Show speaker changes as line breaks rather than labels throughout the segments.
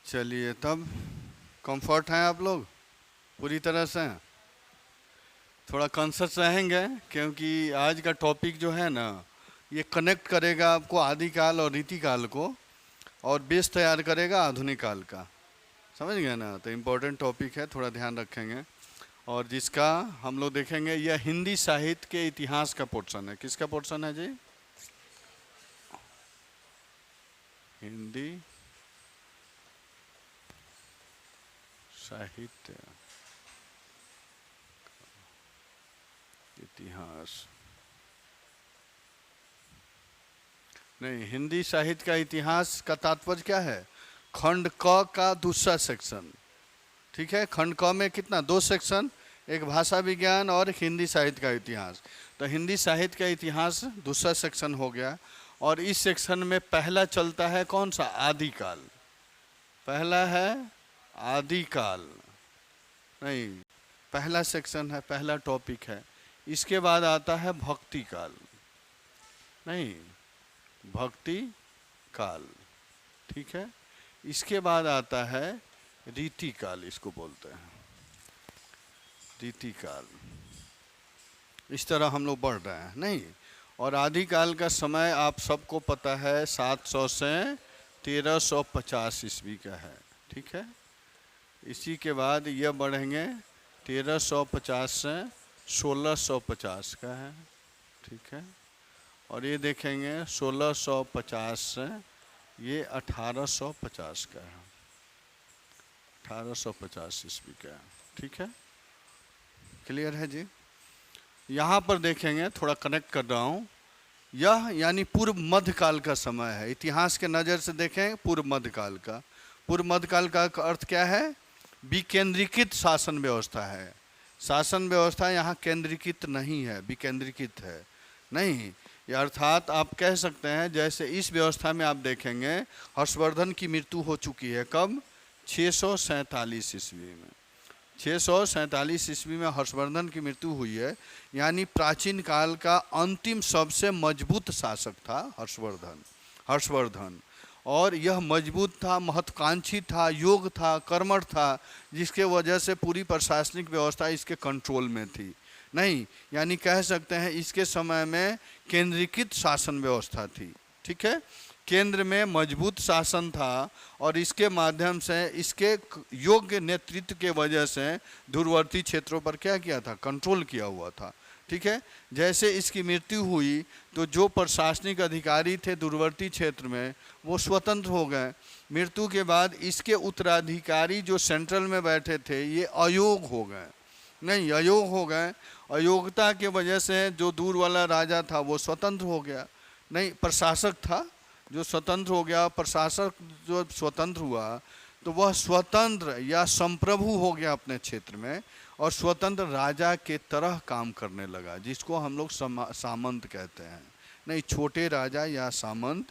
चलिए तब कंफर्ट हैं आप लोग पूरी तरह से। थोड़ा कॉन्शियस रहेंगे क्योंकि आज का टॉपिक जो है ना ये कनेक्ट करेगा आपको आदिकाल और रीतिकाल को और बेस तैयार करेगा आधुनिक काल का। समझ गए ना? तो इम्पोर्टेंट टॉपिक है, थोड़ा ध्यान रखेंगे। और जिसका हम लोग देखेंगे यह हिंदी साहित्य के इतिहास का पोर्शन है। किसका पोर्शन है जी? हिंदी साहित्य इतिहास नहीं, हिंदी साहित्य का इतिहास का तात्पर्य क्या है? खंड क का दूसरा सेक्शन। ठीक है, खंड क में कितना? 2 सेक्शन, एक भाषा विज्ञान और एक हिंदी साहित्य का इतिहास। तो हिंदी साहित्य का इतिहास दूसरा सेक्शन हो गया। और इस सेक्शन में पहला चलता है कौन सा? आदिकाल। पहला है आदिकाल, नहीं पहला सेक्शन है, पहला टॉपिक है। इसके बाद आता है भक्ति काल, नहीं भक्ति काल। ठीक है, इसके बाद आता है रीति काल, इसको बोलते हैं रीति काल। इस तरह हम लोग बढ़ रहे हैं, नहीं। और आदिकाल का समय आप सबको पता है 700 से 1350 ईस्वी का है। ठीक है, इसी के बाद यह बढ़ेंगे 1350 से 1650 का है। ठीक है, और ये देखेंगे 1650 से ये 1850 का है, 1850 ईस्वी का है। ठीक है, क्लियर है जी? यहाँ पर देखेंगे, थोड़ा कनेक्ट कर रहा हूँ, यह यानी पूर्व मध्यकाल का समय है। इतिहास के नज़र से देखें पूर्व मध्यकाल का। पूर्व मध्यकाल का अर्थ क्या है? विकेंद्रीकृत शासन व्यवस्था है। शासन व्यवस्था यहाँ केंद्रीकृत नहीं है, विकेंद्रीकृत है। नहीं, अर्थात आप कह सकते हैं जैसे इस व्यवस्था में आप देखेंगे हर्षवर्धन की मृत्यु हो चुकी है। कब? 647 ईस्वी में। 647 ईस्वी में हर्षवर्धन की मृत्यु हुई है। यानी प्राचीन काल का अंतिम सबसे मजबूत शासक था हर्षवर्धन। और यह मजबूत था, महत्वाकांक्षी था, योग था, कर्मठ था, जिसके वजह से पूरी प्रशासनिक व्यवस्था इसके कंट्रोल में थी। नहीं, यानी कह सकते हैं इसके समय में केंद्रीकृत शासन व्यवस्था थी। ठीक है, केंद्र में मजबूत शासन था और इसके माध्यम से, इसके योग्य नेतृत्व के वजह से दूरवर्ती क्षेत्रों पर क्या किया था? कंट्रोल किया हुआ था। ठीक है, जैसे इसकी मृत्यु हुई तो जो प्रशासनिक अधिकारी थे दूरवर्ती क्षेत्र में वो स्वतंत्र हो गए। मृत्यु के बाद इसके उत्तराधिकारी जो सेंट्रल में बैठे थे ये अयोग्य हो गए। नहीं, अयोग्य हो गए। अयोग्यता के वजह से जो दूर वाला राजा था वो स्वतंत्र हो गया। नहीं, प्रशासक था जो स्वतंत्र हो गया। प्रशासक जो स्वतंत्र हुआ तो वह स्वतंत्र या संप्रभु हो गया अपने क्षेत्र में और स्वतंत्र राजा के तरह काम करने लगा, जिसको हम लोग सामंत कहते हैं। नहीं, छोटे राजा या सामंत।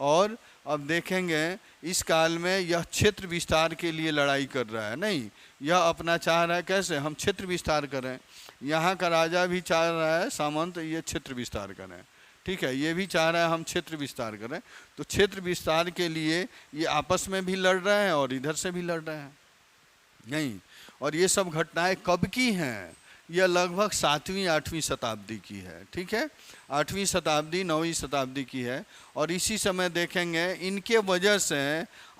और अब देखेंगे इस काल में यह क्षेत्र विस्तार के लिए लड़ाई कर रहा है। नहीं, यह अपना चाह रहा है कैसे हम क्षेत्र विस्तार करें। यहाँ का राजा भी चाह रहा है सामंत ये क्षेत्र विस्तार करें। ठीक है, ये भी चाह रहा है हम क्षेत्र विस्तार करें। तो क्षेत्र विस्तार के लिए ये आपस में भी लड़ रहे हैं और इधर से भी लड़ रहे हैं। नहीं, और ये सब घटनाएं कब की हैं? यह लगभग 7वीं 8वीं शताब्दी की है। ठीक है, 8वीं शताब्दी 9वीं शताब्दी की है। और इसी समय देखेंगे इनके वजह से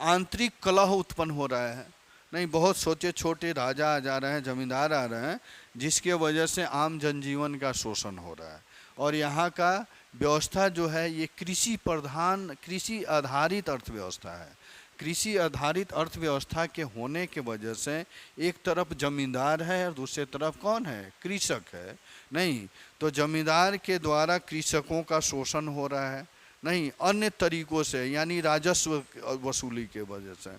आंतरिक कलह उत्पन्न हो रहा है। नहीं, बहुत सोचे छोटे राजा आ जा रहे हैं, जमींदार आ रहे हैं, जिसके वजह से आम जनजीवन का शोषण हो रहा है। और यहाँ का व्यवस्था जो है ये कृषि प्रधान, कृषि आधारित अर्थव्यवस्था है। कृषि आधारित अर्थव्यवस्था के होने के वजह से एक तरफ जमींदार है और दूसरी तरफ कौन है? कृषक है। नहीं, तो जमींदार के द्वारा कृषकों का शोषण हो रहा है। नहीं, अन्य तरीकों से यानी राजस्व वसूली के वजह से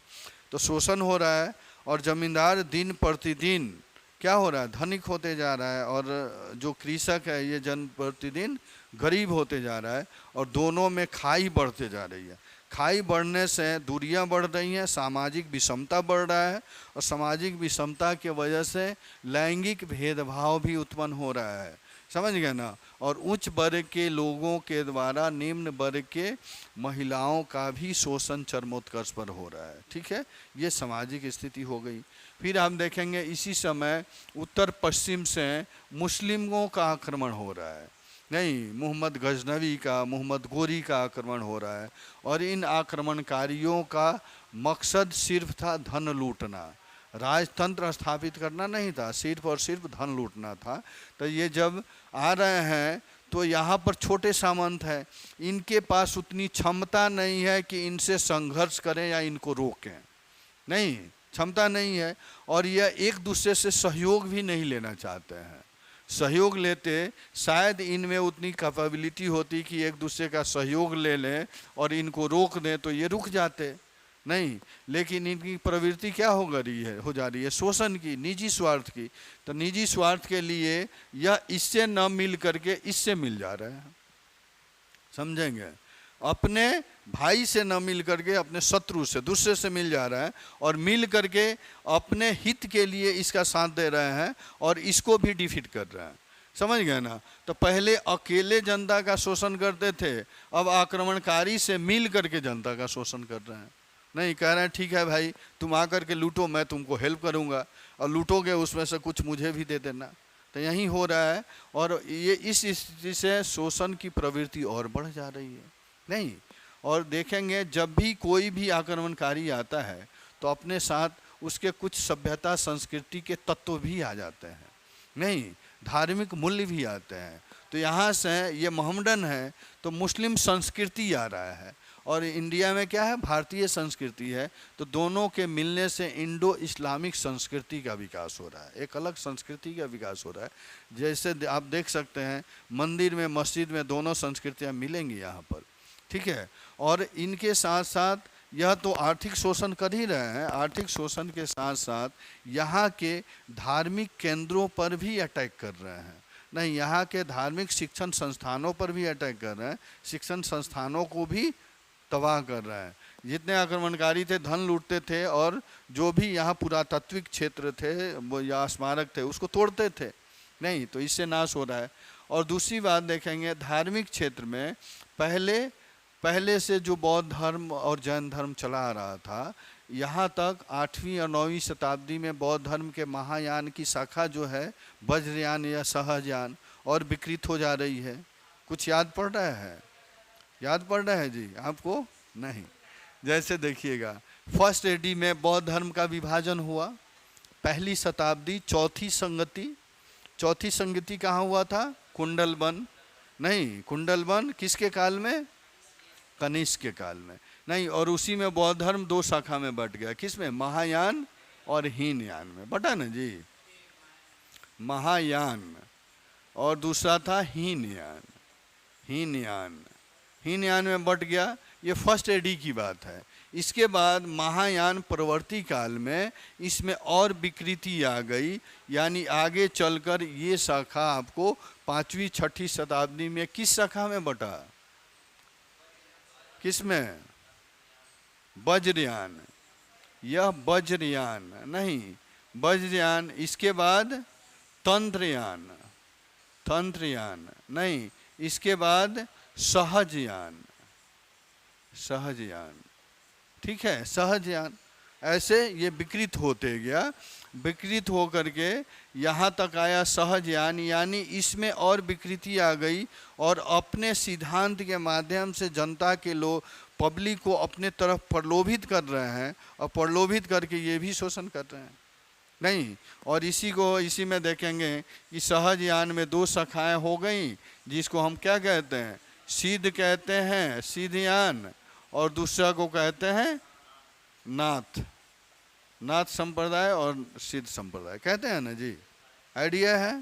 तो शोषण हो रहा है। और जमींदार दिन प्रतिदिन क्या हो रहा है? धनिक होते जा रहा है और जो कृषक है ये जन प्रतिदिन गरीब होते जा रहा है। और दोनों में खाई बढ़ते जा रही है। खाई बढ़ने से दूरियां बढ़ रही हैं, सामाजिक विषमता बढ़ रहा है और सामाजिक विषमता के वजह से लैंगिक भेदभाव भी उत्पन्न हो रहा है। समझ गए ना। और उच्च वर्ग के लोगों के द्वारा निम्न वर्ग के महिलाओं का भी शोषण चरमोत्कर्ष पर हो रहा है। ठीक है, ये सामाजिक स्थिति हो गई। फिर हम देखेंगे इसी समय उत्तर पश्चिम से मुस्लिमों का आक्रमण हो रहा है। नहीं, मोहम्मद गजनवी का, मोहम्मद गोरी का आक्रमण हो रहा है। और इन आक्रमणकारियों का मकसद सिर्फ था धन लूटना, राजतंत्र स्थापित करना नहीं था, सिर्फ और सिर्फ धन लूटना था। तो ये जब आ रहे हैं तो यहाँ पर छोटे सामंत हैं, इनके पास उतनी क्षमता नहीं है कि इनसे संघर्ष करें या इनको रोकें, नहीं, क्षमता नहीं है। और यह एक दूसरे से सहयोग भी नहीं लेना चाहते हैं। सहयोग लेते शायद इनमें उतनी कैपेबिलिटी होती कि एक दूसरे का सहयोग ले लें और इनको रोक दें तो ये रुक जाते, नहीं। लेकिन इनकी प्रवृत्ति क्या हो जा रही है शोषण की, निजी स्वार्थ की। तो निजी स्वार्थ के लिए यह इससे न मिल करके इससे मिल जा रहे हैं, समझेंगे। अपने भाई से न मिल करके अपने शत्रु से, दूसरे से मिल जा रहा है, और मिल करके अपने हित के लिए इसका साथ दे रहे हैं और इसको भी डिफीट कर रहे हैं, समझ गए ना। तो पहले अकेले जनता का शोषण करते थे, अब आक्रमणकारी से मिल करके जनता का शोषण कर रहे हैं। नहीं, कह रहे हैं ठीक है भाई, तुम आकर के लूटो, मैं तुमको हेल्प करूंगा, और लूटोगे उसमें से कुछ मुझे भी दे देना। तो यही हो रहा है। और ये इस स्थिति से शोषण की प्रवृत्ति और बढ़ जा रही है, नहीं। और देखेंगे जब भी कोई भी आक्रमणकारी आता है तो अपने साथ उसके कुछ सभ्यता संस्कृति के तत्व भी आ जाते हैं, नहीं, धार्मिक मूल्य भी आते हैं। तो यहाँ से ये मोहम्मडन है तो मुस्लिम संस्कृति आ रहा है, और इंडिया में क्या है, भारतीय संस्कृति है। तो दोनों के मिलने से इंडो इस्लामिक संस्कृति का विकास हो रहा है, एक अलग संस्कृति का विकास हो रहा है। जैसे आप देख सकते हैं मंदिर में, मस्जिद में दोनों संस्कृतियाँ मिलेंगी यहाँ पर, ठीक है। और इनके साथ साथ यह तो आर्थिक शोषण कर ही रहे हैं, आर्थिक शोषण के साथ साथ यहाँ के धार्मिक केंद्रों पर भी अटैक कर रहे हैं, नहीं, यहाँ के धार्मिक शिक्षण संस्थानों पर भी अटैक कर रहे हैं, शिक्षण संस्थानों को भी तबाह कर रहे हैं। जितने आक्रमणकारी थे धन लूटते थे, और जो भी यहाँ पुरातात्विक क्षेत्र थे या स्मारक थे उसको तोड़ते थे, नहीं, तो इससे नाश हो रहा है। और दूसरी बात देखेंगे धार्मिक क्षेत्र में पहले से जो बौद्ध धर्म और जैन धर्म चला आ रहा था, यहाँ तक 8वीं और 9वीं शताब्दी में बौद्ध धर्म के महायान की शाखा जो है वज्रयान या सहजयान और विकृत हो जा रही है। कुछ याद पड़ रहा है? याद पड़ रहा है जी आपको? नहीं। जैसे देखिएगा फर्स्ट एडी में बौद्ध धर्म का विभाजन हुआ, पहली शताब्दी, चौथी संगति कहाँ हुआ था? कुंडलबन, नहीं, कुंडलबन किसके काल में? कनिष्क के काल में, नहीं। और उसी में बौद्ध धर्म 2 शाखा में बट गया, किसमें? महायान और हीनयान में बटा ना जी, महायान और दूसरा था हीनयान, हीनयान में बट गया। ये फर्स्ट एडी की बात है। इसके बाद महायान परवर्ती काल में इसमें और विकृति आ गई, यानी आगे चलकर ये शाखा आपको 5वीं 6ठी शताब्दी में किस शाखा में बटा? किसमें? वज्रयान, यह वज्रयान, नहीं, वज्रयान। इसके बाद तंत्रयान, नहीं, इसके बाद सहजयान, ठीक है, सहजयान। ऐसे ये विकृत होते गया, विकृत हो करके यहाँ तक आया सहजयान, यानी इसमें और विकृति आ गई, और अपने सिद्धांत के माध्यम से जनता के लोग, पब्लिक को अपने तरफ प्रलोभित कर रहे हैं, और प्रलोभित करके ये भी शोषण कर रहे हैं, नहीं। और इसी में देखेंगे कि सहजयान में 2 शाखाएं हो गई, जिसको हम क्या कहते हैं? सिद्ध कहते हैं, सिद्धयान, और दूसरा को कहते हैं नाथ संप्रदाय और सिद्ध संप्रदाय कहते हैं ना जी। आइडिया है?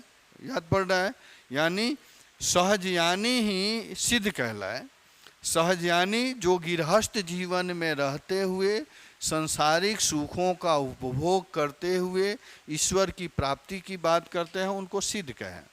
याद पड़ रहा है? यानी सहजयानी ही सिद्ध कहलाए। सहजयानी जो गृहस्थ जीवन में रहते हुए संसारिक सुखों का उपभोग करते हुए ईश्वर की प्राप्ति की बात करते हैं, उनको सिद्ध कहें,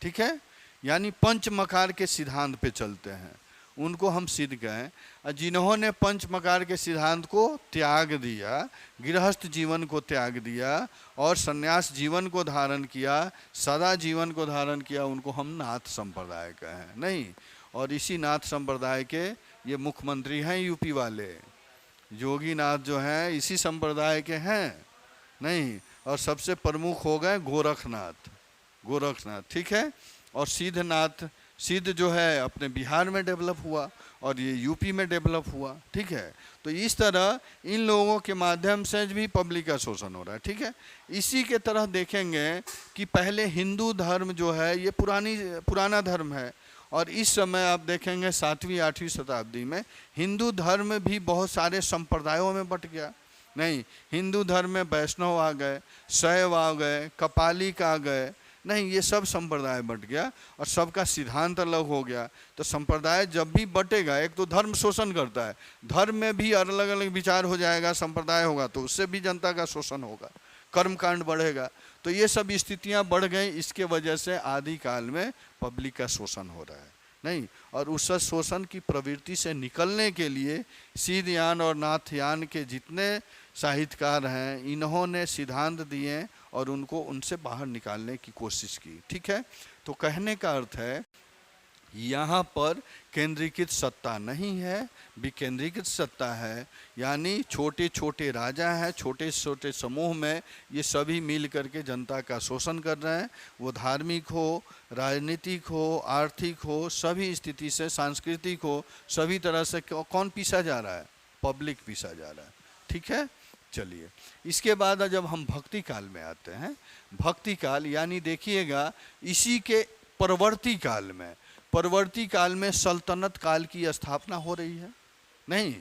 ठीक है। यानी पंच मकार के सिद्धांत पे चलते हैं, उनको हम सिद्ध कहें। और जिन्होंने पंच मकार के सिद्धांत को त्याग दिया, गृहस्थ जीवन को त्याग दिया और संन्यास जीवन को धारण किया, सदा जीवन को धारण किया, उनको हम नाथ संप्रदाय कहें। नहीं, और इसी नाथ संप्रदाय के ये मुख्यमंत्री हैं यूपी वाले, योगीनाथ जो हैं इसी संप्रदाय के हैं। नहीं, और सबसे प्रमुख हो गए गोरखनाथ, गोरखनाथ, ठीक है। और सिद्धनाथ, सिद्ध जो है अपने बिहार में डेवलप हुआ और ये यूपी में डेवलप हुआ, ठीक है। तो इस तरह इन लोगों के माध्यम से भी पब्लिक का शोषण हो रहा है, ठीक है। इसी के तरह देखेंगे कि पहले हिंदू धर्म जो है ये पुराना धर्म है, और इस समय आप देखेंगे 7वीं 8वीं शताब्दी में हिंदू धर्म भी बहुत सारे संप्रदायों में बट गया। नहीं, हिंदू धर्म में वैष्णव आ गए, शैव आ गए, कपालिक आ गए, नहीं, ये सब संप्रदाय बट गया और सबका सिद्धांत अलग हो गया। तो संप्रदाय जब भी बटेगा, एक तो धर्म शोषण करता है, धर्म में भी अलग अलग विचार हो जाएगा, संप्रदाय होगा तो उससे भी जनता का शोषण होगा, कर्मकांड बढ़ेगा। तो ये सब स्थितियां बढ़ गई, इसके वजह से आदिकाल में पब्लिक का शोषण हो रहा है। नहीं, और उस शोषण की प्रवृत्ति से निकलने के लिए सिद्धयान और नाथयान के जितने साहित्यकार हैं इन्होंने सिद्धांत दिए और उनको उनसे बाहर निकालने की कोशिश की, ठीक है। तो कहने का अर्थ है यहाँ पर केंद्रीकृत सत्ता नहीं है, विकेंद्रीकृत सत्ता है। यानी छोटे छोटे राजा हैं, छोटे छोटे समूह में ये सभी मिल करके जनता का शोषण कर रहे हैं। वो धार्मिक हो, राजनीतिक हो, आर्थिक हो, सभी स्थिति से, सांस्कृतिक हो, सभी तरह से कौन पीसा जा रहा है? पब्लिक पीसा जा रहा है, ठीक है। चलिए, इसके बाद जब हम भक्ति काल में आते हैं, भक्ति काल यानी देखिएगा इसी के परवर्ती काल में, परवर्ती काल में सल्तनत काल की स्थापना हो रही है। नहीं,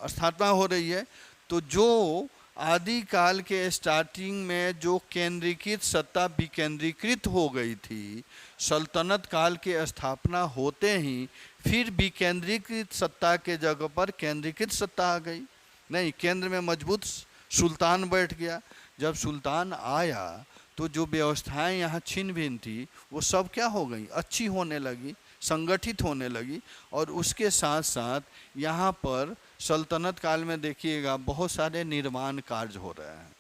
स्थापना हो रही है। तो जो आदि काल के स्टार्टिंग में जो केंद्रीकृत सत्ता विकेंद्रीकृत हो गई थी, सल्तनत काल के स्थापना होते ही फिर विकेंद्रीकृत सत्ता के जगह पर केंद्रीकृत सत्ता आ गई। नहीं, केंद्र में मजबूत सुल्तान बैठ गया। जब सुल्तान आया तो जो व्यवस्थाएं यहाँ छिन्न भिन्न थी वो सब क्या हो गई? अच्छी होने लगी, संगठित होने लगी। और उसके साथ साथ यहाँ पर सल्तनत काल में देखिएगा बहुत सारे निर्माण कार्य हो रहे हैं।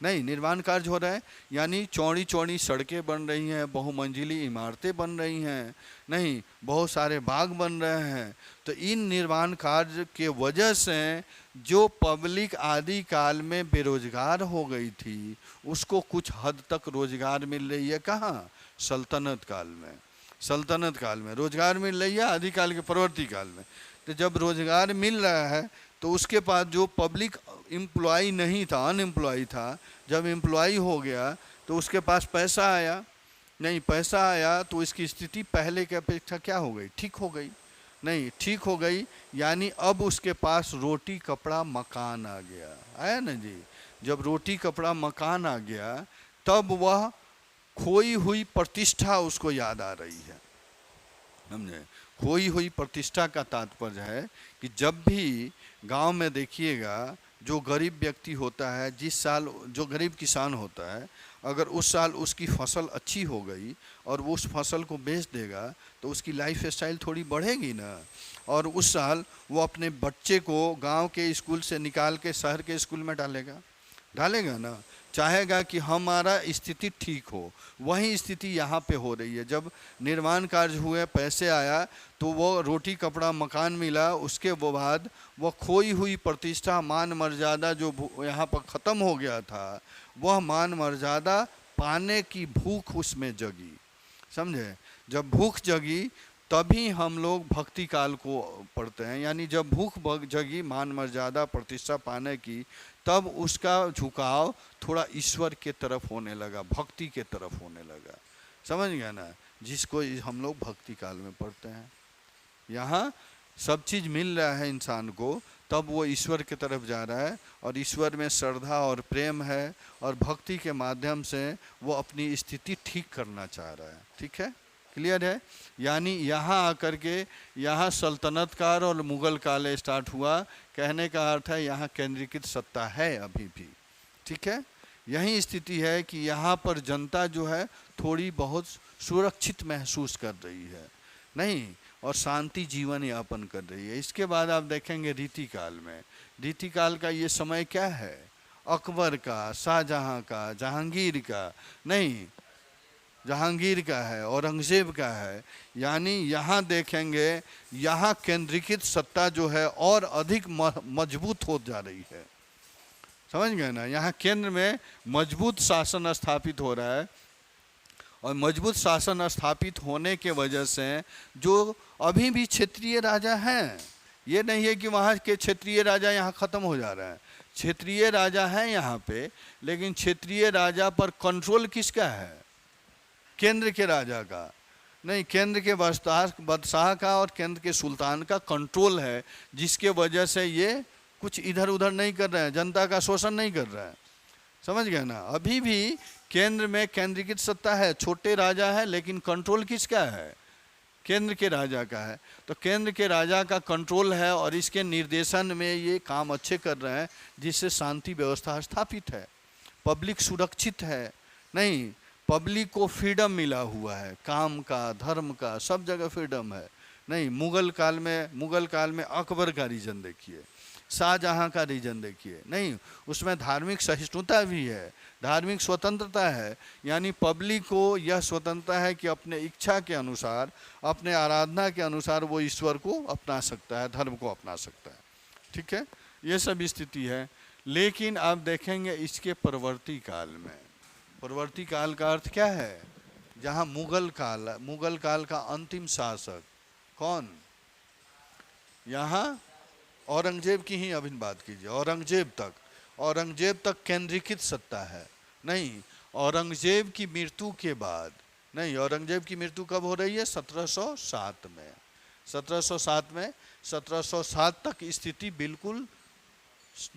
नहीं, निर्माण कार्य हो रहा है यानी चौड़ी चौड़ी सड़कें बन रही हैं, बहुमंजिली इमारतें बन रही हैं, नहीं, बहुत सारे बाग बन रहे हैं। तो इन निर्माण कार्य के वजह से जो पब्लिक आदि काल में बेरोजगार हो गई थी उसको कुछ हद तक रोजगार मिल रही है। कहाँ? सल्तनत काल में। सल्तनत काल में रोजगार मिल रही है, आदि काल के परवर्ती काल में। तो जब रोजगार मिल रहा है तो उसके पास जो पब्लिक एम्प्लॉय नहीं था, अनएम्प्लॉय था, जब एम्प्लॉय हो गया तो उसके पास पैसा आया। नहीं, पैसा आया तो इसकी स्थिति पहले के अपेक्षा क्या हो गई? ठीक हो गई। नहीं, ठीक हो गई यानी अब उसके पास रोटी कपड़ा मकान आ गया। आया ना जी? जब रोटी कपड़ा मकान आ गया तब वह खोई हुई प्रतिष्ठा उसको याद आ रही है। समझे? खोई हुई प्रतिष्ठा का तात्पर्य है कि जब भी गांव में देखिएगा जो गरीब व्यक्ति होता है, जिस साल जो गरीब किसान होता है, अगर उस साल उसकी फसल अच्छी हो गई और वो उस फसल को बेच देगा तो उसकी लाइफ स्टाइल थोड़ी बढ़ेगी ना। और उस साल वो अपने बच्चे को गांव के स्कूल से निकाल के शहर के स्कूल में डालेगा ना, चाहेगा कि हमारा स्थिति ठीक हो। वही स्थिति यहाँ पे हो रही है। जब निर्माण कार्य हुए, पैसे आया तो वो रोटी कपड़ा मकान मिला, उसके बाद वो खोई हुई प्रतिष्ठा मान मर्यादा जो यहाँ पर ख़त्म हो गया था, वह मान मर्यादा पाने की भूख उसमें जगी। समझे? जब भूख जगी तभी हम लोग भक्ति काल को पढ़ते हैं। यानी जब भूख जगी मान मर्यादा प्रतिष्ठा पाने की, तब उसका झुकाव थोड़ा ईश्वर के तरफ होने लगा, भक्ति के तरफ होने लगा। समझ गया ना? जिसको हम लोग भक्ति काल में पढ़ते हैं। यहाँ सब चीज़ मिल रहा है इंसान को, तब वो ईश्वर की तरफ जा रहा है और ईश्वर में श्रद्धा और प्रेम है और भक्ति के माध्यम से वो अपनी स्थिति ठीक करना चाह रहा है। ठीक है? क्लियर है? यानी यहाँ आकर के यहाँ सल्तनत काल और मुगल काल स्टार्ट हुआ। कहने का अर्थ है यहाँ केंद्रीकृत सत्ता है अभी भी। ठीक है? यही स्थिति है कि यहाँ पर जनता जो है थोड़ी बहुत सुरक्षित महसूस कर रही है। नहीं, और शांति जीवन यापन कर रही है। इसके बाद आप देखेंगे रीति काल में, रीति काल का ये समय क्या है, अकबर का, शाहजहां का, जहांगीर का नहीं, जहांगीर का है, औरंगजेब का है। यानी यहाँ देखेंगे यहाँ केंद्रीकृत सत्ता जो है और अधिक मजबूत हो जा रही है। समझ गए ना, यहाँ केंद्र में मजबूत शासन स्थापित हो रहा है, और मजबूत शासन स्थापित होने के वजह से जो अभी भी क्षेत्रीय राजा हैं, ये नहीं है कि वहाँ के क्षेत्रीय राजा यहाँ ख़त्म हो जा रहे हैं, क्षेत्रीय राजा हैं यहाँ पे, लेकिन क्षेत्रीय राजा पर कंट्रोल किसका है, केंद्र के राजा का नहीं, केंद्र के बादशाह का और केंद्र के सुल्तान का कंट्रोल है, जिसके वजह से ये कुछ इधर उधर नहीं कर रहे हैं, जनता का शोषण नहीं कर रहे हैं। समझ गए ना, अभी भी केंद्र में केंद्रीकृत सत्ता है, छोटे राजा है, लेकिन कंट्रोल किसका है, केंद्र के राजा का है। तो केंद्र के राजा का कंट्रोल है और इसके निर्देशन में ये काम अच्छे कर रहे हैं, जिससे शांति व्यवस्था स्थापित है, पब्लिक सुरक्षित है, नहीं, पब्लिक को फ्रीडम मिला हुआ है, काम का, धर्म का, सब जगह फ्रीडम है। नहीं, मुगल काल में अकबर का रीजन देखिए, शाहजहां का रीजन देखिए, नहीं, उसमें धार्मिक सहिष्णुता भी है, धार्मिक स्वतंत्रता है। यानी पब्लिक को यह स्वतंत्रता है कि अपने इच्छा के अनुसार, अपने आराधना के अनुसार वो ईश्वर को अपना सकता है, धर्म को अपना सकता है। ठीक है, ये सब स्थिति है। लेकिन आप देखेंगे इसके परवर्ती काल में, परवर्ती काल का अर्थ क्या है, जहाँ मुगल काल का अंतिम शासक कौन, यहाँ औरंगजेब की ही अभी बात कीजिए, औरंगजेब तक केंद्रीकृत सत्ता है। नहीं, औरंगजेब की मृत्यु के बाद, नहीं, औरंगजेब की मृत्यु कब हो रही है, 1707 में, 1707 में, 1707 तक स्थिति बिल्कुल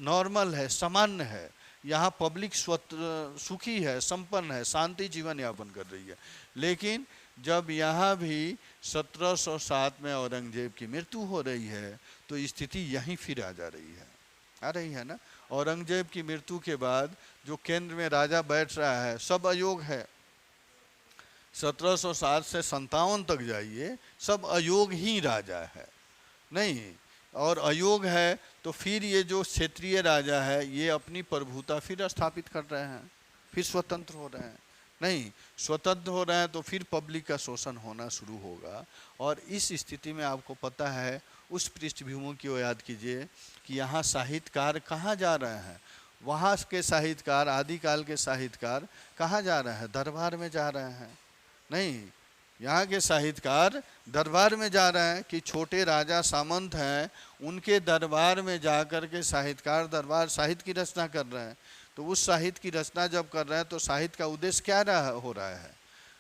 नॉर्मल है, सामान्य है, यहाँ पब्लिक सुखी है, संपन्न है, शांति जीवन यापन कर रही है। लेकिन जब यहाँ भी 1707 में औरंगजेब की मृत्यु हो रही है, तो स्थिति यहीं फिर आ रही है ना। औरंगजेब की मृत्यु के बाद जो केंद्र में राजा बैठ रहा है, सब अयोग है, 1707 से 57 तक जाइए, सब अयोग ही राजा है, नहीं, और अयोग है, तो फिर ये जो क्षेत्रीय राजा है ये अपनी प्रभुता फिर स्थापित कर रहे हैं, फिर स्वतंत्र हो रहे हैं, नहीं, स्वतंत्र हो रहे हैं, तो फिर पब्लिक का शोषण होना शुरू होगा। और इस स्थिति में आपको पता है, उस पृष्ठभूमि की ओर याद कीजिए कि यहाँ साहित्यकार कहाँ जा रहे हैं, वहाँ के साहित्यकार, आदिकाल के साहित्यकार कहाँ जा रहे हैं, दरबार में जा रहे हैं। नहीं, यहाँ के साहित्यकार दरबार में जा रहे हैं कि छोटे राजा सामंत हैं, उनके दरबार में जा कर के साहित्यकार दरबार साहित्य की रचना कर रहे हैं। तो उस साहित्य की रचना जब कर रहे हैं, तो साहित्य का उद्देश्य क्या हो रहा है,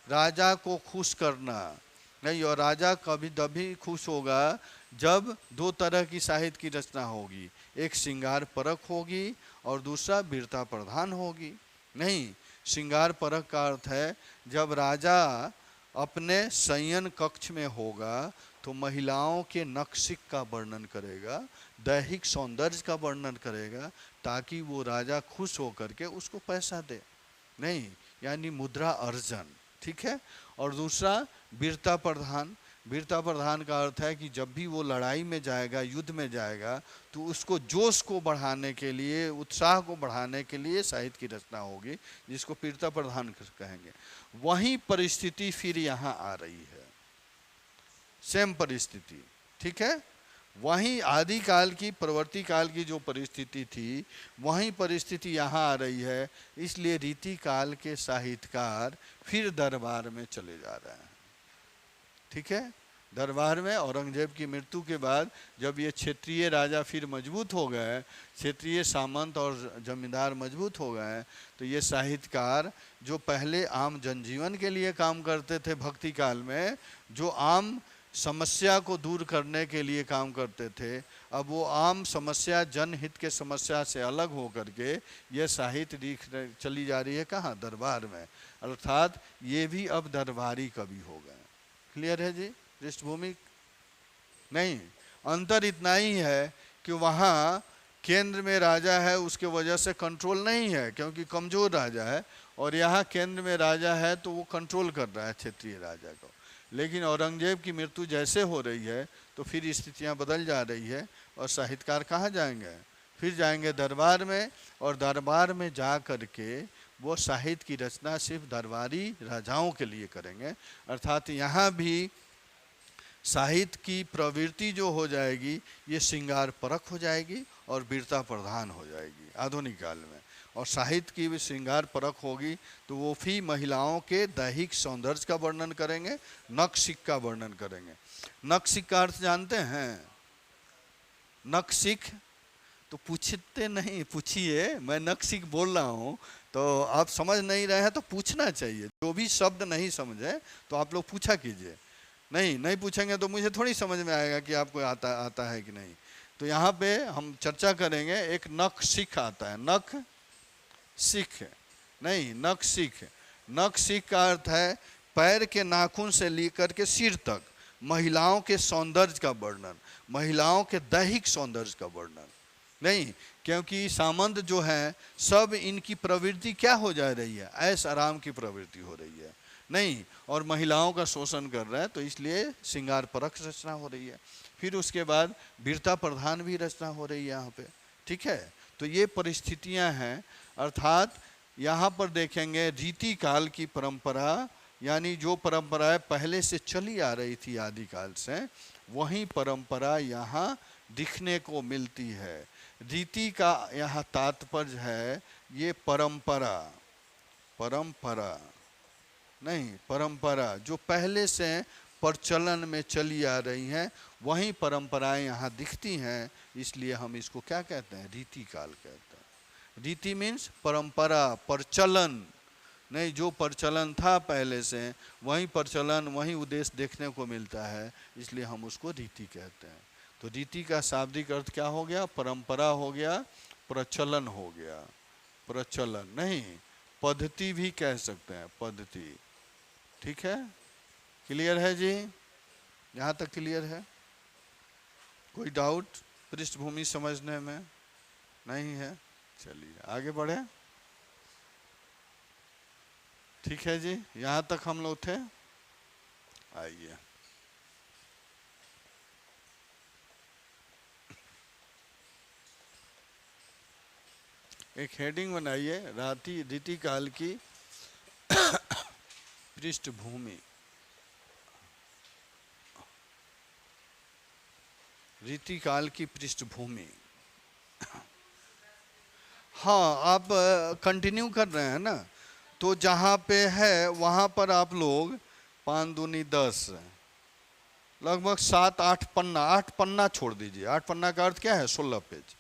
राजा को खुश करना। नहीं, और राजा कभी तभी खुश होगा जब दो तरह की साहित्य की रचना होगी, एक श्रृंगार परक होगी और दूसरा वीरता प्रधान होगी। नहीं, श्रृंगार परक का अर्थ है जब राजा अपने शयन कक्ष में होगा तो महिलाओं के नक्शिक का वर्णन करेगा, दैहिक सौंदर्य का वर्णन करेगा, ताकि वो राजा खुश होकर के उसको पैसा दे। नहीं, यानी मुद्रा अर्जन, ठीक है। और दूसरा वीरता प्रधान, वीरता प्रधान का अर्थ है कि जब भी वो लड़ाई में जाएगा, युद्ध में जाएगा, तो उसको जोश को बढ़ाने के लिए, उत्साह को बढ़ाने के लिए साहित्य की रचना होगी, जिसको वीरता प्रधान कहेंगे। वही परिस्थिति फिर यहाँ आ रही है, सेम परिस्थिति, ठीक है। वहीं आदिकाल की, प्रवर्ती काल की जो परिस्थिति थी, वही परिस्थिति यहाँ आ रही है। इसलिए रीति काल के साहित्यकार फिर दरबार में चले जा रहे हैं, ठीक है। दरबार में औरंगजेब की मृत्यु के बाद जब ये क्षेत्रीय राजा फिर मजबूत हो गए, क्षेत्रीय सामंत और जमींदार मजबूत हो गए, तो ये साहित्यकार जो पहले आम जनजीवन के लिए काम करते थे भक्ति काल में, जो आम समस्या को दूर करने के लिए काम करते थे, अब वो आम समस्या, जनहित के समस्या से अलग हो करके ये साहित्य लिख चली जा रही है कहाँ, दरबार में। अर्थात ये भी अब दरबारी कवि हो गए। क्लियर है जी पृष्ठभूमि? नहीं, अंतर इतना ही है कि वहाँ केंद्र में राजा है, उसके वजह से कंट्रोल नहीं है क्योंकि कमज़ोर राजा है, और यहाँ केंद्र में राजा है तो वो कंट्रोल कर रहा है क्षेत्रीय राजा को। लेकिन औरंगजेब की मृत्यु जैसे हो रही है तो फिर स्थितियां बदल जा रही है, और साहित्यकार कहाँ जाएंगे, फिर जाएंगे दरबार में, और दरबार में जा कर के वो साहित्य की रचना सिर्फ दरबारी राजाओं के लिए करेंगे। अर्थात यहाँ भी साहित्य की प्रवृत्ति जो हो जाएगी ये श्रृंगार परक हो जाएगी और वीरता प्रधान हो जाएगी आधुनिक काल में। और साहित्य की भी श्रृंगार परक होगी तो वो भी महिलाओं के दैहिक सौंदर्य का वर्णन करेंगे, नक्सिक का वर्णन करेंगे। नक्सिक का अर्थ जानते हैं? नक्सिक तो पूछते नहीं, पूछिए, मैं नक्सिक बोल रहा हूँ तो आप समझ नहीं रहे हैं तो पूछना चाहिए। जो भी शब्द नहीं समझे तो आप लोग पूछा कीजिए, नहीं पूछेंगे तो मुझे थोड़ी समझ में आएगा कि आपको आता है कि नहीं। तो यहाँ पे हम चर्चा करेंगे, एक नख सिख आता है, नख सिख नहीं, नख सिख। नख सिख का अर्थ है पैर के नाखून से लेकर के सिर तक महिलाओं के सौंदर्य का वर्णन, महिलाओं के दैहिक सौंदर्य का वर्णन। नहीं, क्योंकि सामंत जो है सब इनकी प्रवृत्ति क्या हो जा रही है, ऐश आराम की प्रवृत्ति हो रही है, नहीं, और महिलाओं का शोषण कर रहा है, तो इसलिए श्रृंगार परक रचना हो रही है। फिर उसके बाद वीरता प्रधान भी रचना हो रही है यहाँ पे, ठीक है। तो ये परिस्थितियाँ हैं। अर्थात यहाँ पर देखेंगे रीति काल की परंपरा, यानी जो परंपराएं पहले से चली आ रही थी आदिकाल से, वही परंपरा यहाँ दिखने को मिलती है। रीति का यहाँ तात्पर्य है ये परंपरा, परंपरा नहीं, परंपरा जो पहले से प्रचलन में चली आ रही हैं वही परंपराएं यहाँ दिखती हैं, इसलिए हम इसको क्या कहते हैं, रीति काल कहते हैं। रीति मीन्स परंपरा, प्रचलन नहीं, जो प्रचलन था पहले से वही प्रचलन, वही उद्देश्य देखने को मिलता है, इसलिए हम उसको रीति कहते हैं। तो रीति का शाब्दिक अर्थ क्या हो गया, परंपरा हो गया, प्रचलन हो गया। प्रचलन नहीं, पद्धति भी कह सकते हैं, पद्धति, ठीक है। क्लियर है जी, यहाँ तक क्लियर है? कोई डाउट पृष्ठभूमि समझने में? नहीं है, चलिए आगे बढ़े। ठीक है जी, यहाँ तक हम लोग थे। आइए एक हेडिंग बनाइए, रीति काल की पृष्ठभूमि। रीति काल की पृष्ठभूमि। हाँ, आप कंटिन्यू कर रहे हैं ना, तो जहाँ पे है वहाँ पर आप लोग 5 दूनी 10 लगभग 7-8 पन्ना, 8 पन्ना छोड़ दीजिए। 8 पन्ना का अर्थ क्या है, 16 पेज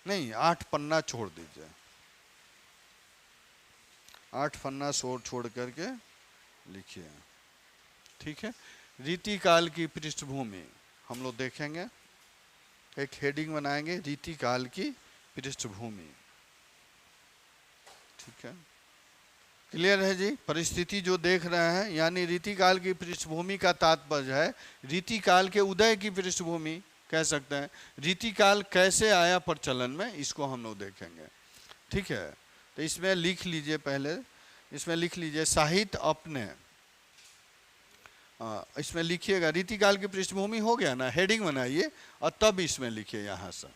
नहीं, 8 पन्ना छोड़ दीजिए। 8 पन्ना छोड़ करके लिखिए, ठीक है। रीति काल की पृष्ठभूमि हम लोग देखेंगे, एक हेडिंग बनाएंगे, रीति काल की पृष्ठभूमि, ठीक है। क्लियर है जी? परिस्थिति जो देख रहे हैं, यानी रीति काल की पृष्ठभूमि का तात्पर्य है रीति काल के उदय की पृष्ठभूमि कह सकते हैं। रीति काल कैसे आया प्रचलन में, इसको हम लोग देखेंगे, ठीक है। तो इसमें लिख लीजिए, पहले इसमें लिख लीजिए साहित्य अपने, इसमें लिखिएगा रीति काल की पृष्ठभूमि, हो गया ना, हेडिंग बनाइए और तब इसमें लिखिए यहाँ से।